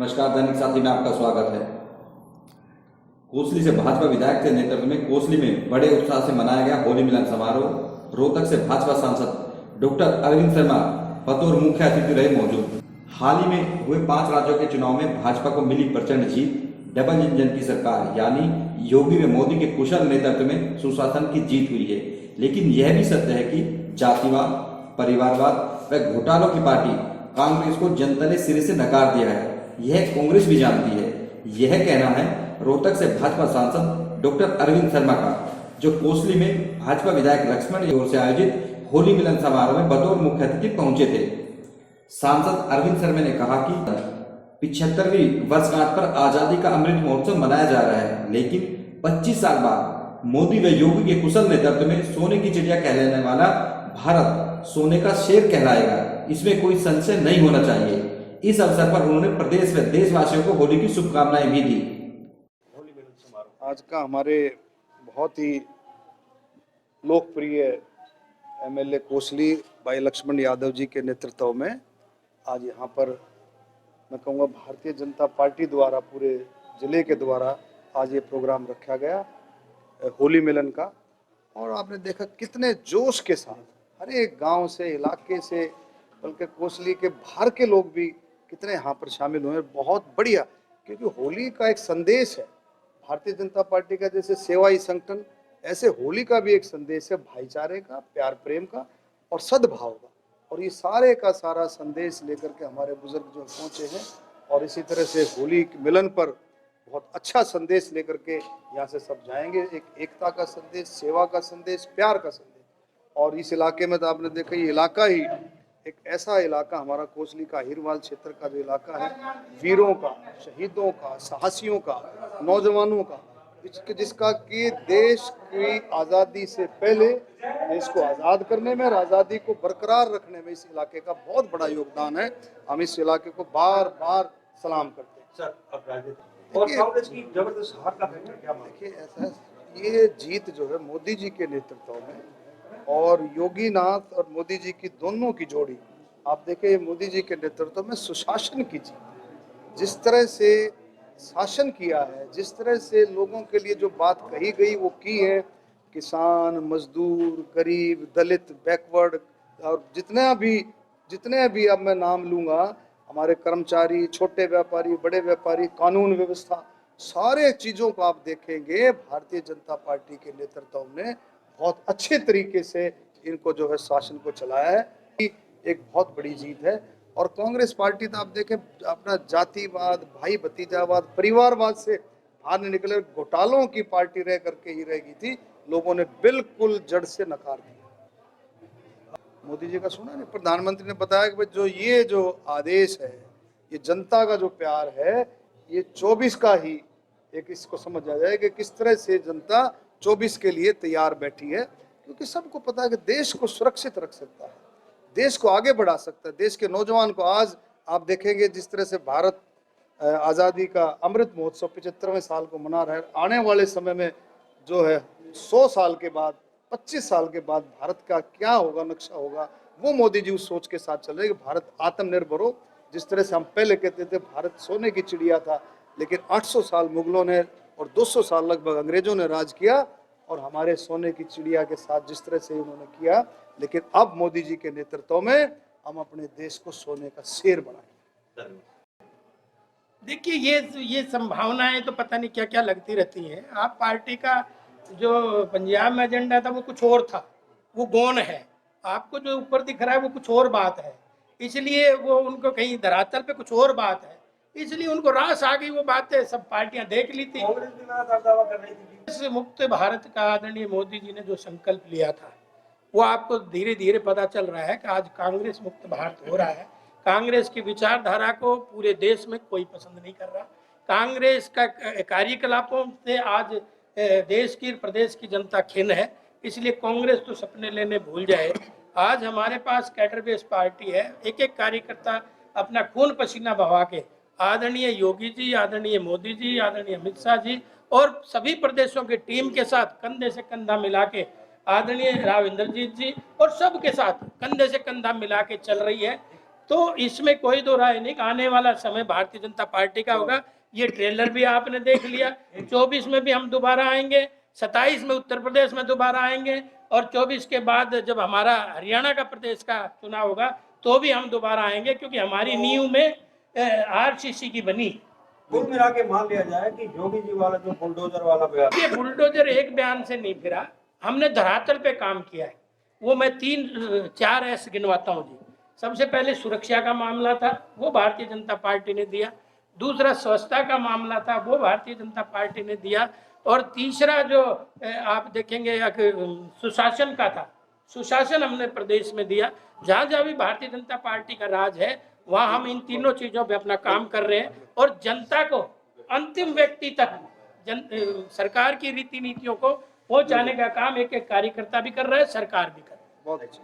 नमस्कार दैनिक साथी में आपका स्वागत है। कोसली से भाजपा विधायक के नेतृत्व में कोसली में बड़े उत्साह से मनाया गया होली मिलन समारोह। रोहतक से भाजपा सांसद डॉक्टर अरविंद शर्मा बतौर मुख्य अतिथि रहे मौजूद। हाल ही में हुए 5 राज्यों के चुनाव में भाजपा को मिली प्रचंड जीत। डबल इंजन की सरकार यानी योगी व मोदी के कुशल नेतृत्व में सुशासन की जीत हुई है। लेकिन यह भी सत्य है कि जातिवाद, परिवारवाद व घोटालों की पार्टी कांग्रेस को जनता ने सिरे से नकार दिया है। यह कांग्रेस भी जानती है। यह कहना है रोहतक से भाजपा सांसद डॉक्टर अरविंद शर्मा का, जो कोसली में भाजपा विधायक लक्ष्मण की ओर से आयोजित होली मिलन समारोह में बतौर मुख्य अतिथि पहुंचे थे। सांसद अरविंद शर्मा ने कहा कि 75वीं वर्षगांठ पर आजादी का अमृत महोत्सव मनाया जा रहा है, लेकिन 25 साल बाद मोदी व योगी के कुशल नेतृत्व में सोने की चिड़िया कहलाने वाला भारत सोने का शेर कहलाएगा, इसमें कोई संशय नहीं होना चाहिए। इस अवसर पर उन्होंने प्रदेश व देशवासियों को होली की शुभकामनाएं भी दी। आज का हमारे बहुत ही लोकप्रिय एमएलए कोसली भाई लक्ष्मण यादव जी के नेतृत्व में आज यहाँ पर मैं कहूँगा भारतीय जनता पार्टी द्वारा पूरे जिले के द्वारा आज ये प्रोग्राम रखा गया होली मिलन का। और आपने देखा कितने जोश के साथ हर एक गांव से, इलाके से, बल्कि कोसली के बाहर के लोग भी कितने यहाँ पर शामिल हुए। बहुत बढ़िया, क्योंकि होली का एक संदेश है। भारतीय जनता पार्टी का जैसे सेवा ही संगठन, ऐसे होली का भी एक संदेश है भाईचारे का, प्यार प्रेम का और सद्भाव का। और ये सारे का सारा संदेश लेकर के हमारे बुजुर्ग जो पहुँचे हैं और इसी तरह से होली मिलन पर बहुत अच्छा संदेश लेकर के यहाँ से सब जाएंगे। एक एकता का संदेश, सेवा का संदेश, प्यार का संदेश। और इस इलाके में तो आपने देखा ये इलाका ही एक ऐसा इलाका, हमारा कोसली का हिरवाल क्षेत्र का जो इलाका है, वीरों का, शहीदों का, साहसियों का, नौजवानों का, जिसका कि देश की आज़ादी से पहले देश को आज़ाद करने में और आज़ादी को बरकरार रखने में इस इलाके का बहुत बड़ा योगदान है। हम इस इलाके को बार बार सलाम करते हैं। सर, अब राजनीति और कांग्रेस की जबरदस्त हार का फैक्टर क्या मानते हैं? देखिए, ऐसा ये जीत जो है मोदी जी के नेतृत्व में और योगी नाथ और मोदी जी की दोनों की जोड़ी, आप देखें मोदी जी के नेतृत्व में सुशासन की जीत। जिस तरह से शासन किया है, जिस तरह से लोगों के लिए जो बात कही गई वो की है, किसान, मजदूर, गरीब, दलित, बैकवर्ड और जितने भी अब मैं नाम लूँगा, हमारे कर्मचारी, छोटे व्यापारी, बड़े व्यापारी, कानून व्यवस्था, सारे चीज़ों को आप देखेंगे भारतीय जनता पार्टी के नेतृत्व ने बहुत अच्छे तरीके से इनको जो है शासन को चलाया है। एक बहुत बड़ी जीत है। और कांग्रेस पार्टी तो आप देखें अपना जातिवाद, भाई भतीजावाद, परिवारवाद से बाहर निकले घोटालों की पार्टी रह करके ही रह गई थी। लोगों ने बिल्कुल जड़ से नकार दिया। मोदी जी का सुना नहीं, प्रधानमंत्री ने बताया कि जो आदेश है, ये जनता का जो प्यार है, ये 24 का ही एक इसको समझ आ जाए कि किस तरह से जनता 24 के लिए तैयार बैठी है। क्योंकि सबको पता है कि देश को सुरक्षित रख सकता है, देश को आगे बढ़ा सकता है, देश के नौजवान को। आज आप देखेंगे जिस तरह से भारत आज़ादी का अमृत महोत्सव 75वें साल को मना रहा है। आने वाले समय में जो है 100 साल के बाद, 25 साल के बाद भारत का क्या होगा, नक्शा होगा, वो मोदी जी उस सोच के साथ चल रहे हैं कि भारत आत्मनिर्भर हो। जिस तरह से हम पहले कहते थे भारत सोने की चिड़िया था, लेकिन 800 साल मुगलों ने और 200 साल लगभग अंग्रेजों ने राज किया और हमारे सोने की चिड़िया के साथ जिस तरह से उन्होंने किया, लेकिन अब मोदी जी के नेतृत्व में हम अपने देश को सोने का शेर बनाएंगे। देखिए, ये संभावनाएं तो पता नहीं क्या क्या लगती रहती हैं। आप पार्टी का जो पंजाब में एजेंडा था वो कुछ और था, वो गौन है। आपको जो ऊपर दिख रहा है वो कुछ और बात है, इसलिए वो उनको कहीं धरातल पे कुछ और बात है, इसलिए उनको रास आ गई। वो बातें सब पार्टियां देख ली थी। कांग्रेस भी लगातार दावा कर रही थी इस मुक्त भारत का आदरणीय मोदी जी ने जो संकल्प लिया था, वो आपको धीरे धीरे पता चल रहा है कि आज कांग्रेस मुक्त भारत हो रहा है। कांग्रेस की विचारधारा को पूरे देश में कोई पसंद नहीं कर रहा। कांग्रेस का कार्यकलापों से आज देश की, प्रदेश की जनता खिन्न है। इसलिए कांग्रेस तो सपने लेने भूल जाए। आज हमारे पास कैडर बेस पार्टी है। एक एक कार्यकर्ता अपना खून पसीना बहा के आदरणीय योगी जी, आदरणीय मोदी जी, आदरणीय अमित शाह जी और सभी प्रदेशों की टीम के साथ कंधे से कंधा मिला के, आदरणीय राव इंद्रजीत जी और सब के साथ कंधे से कंधा मिला के चल रही है। तो इसमें कोई दो राय नहीं कि आने वाला समय भारतीय जनता पार्टी का होगा। ये ट्रेलर भी आपने देख लिया, 24 में भी हम दोबारा आएंगे, 27 में उत्तर प्रदेश में दोबारा आएंगे, और 24 के बाद जब हमारा हरियाणा का प्रदेश का चुनाव होगा तो भी हम दोबारा आएंगे, क्योंकि हमारी नींव में आरसीसी की बनी। कुल मिला के मान लिया जाए कि योगी जी वाला जो बुलडोजर वाला बयान, ये बुलडोजर एक बयान से नहीं फिरा, हमने धरातल पे काम किया है। वो मैं 3-4 ऐसे गिनवाता हूँ जी। सबसे पहले सुरक्षा का मामला था, वो भारतीय जनता पार्टी ने दिया। दूसरा स्वच्छता का मामला था, वो भारतीय जनता पार्टी ने दिया। और तीसरा जो आप देखेंगे सुशासन का था, सुशासन हमने प्रदेश में दिया। जहाँ जहाँ भी भारतीय जनता पार्टी का राज है वहाँ हम इन तीनों चीजों पे अपना काम कर रहे हैं, और जनता को अंतिम व्यक्ति तक सरकार की रीति नीतियों को पहुंचाने का काम एक एक कार्यकर्ता भी कर रहा है, सरकार भी कर रही है। बहुत अच्छा।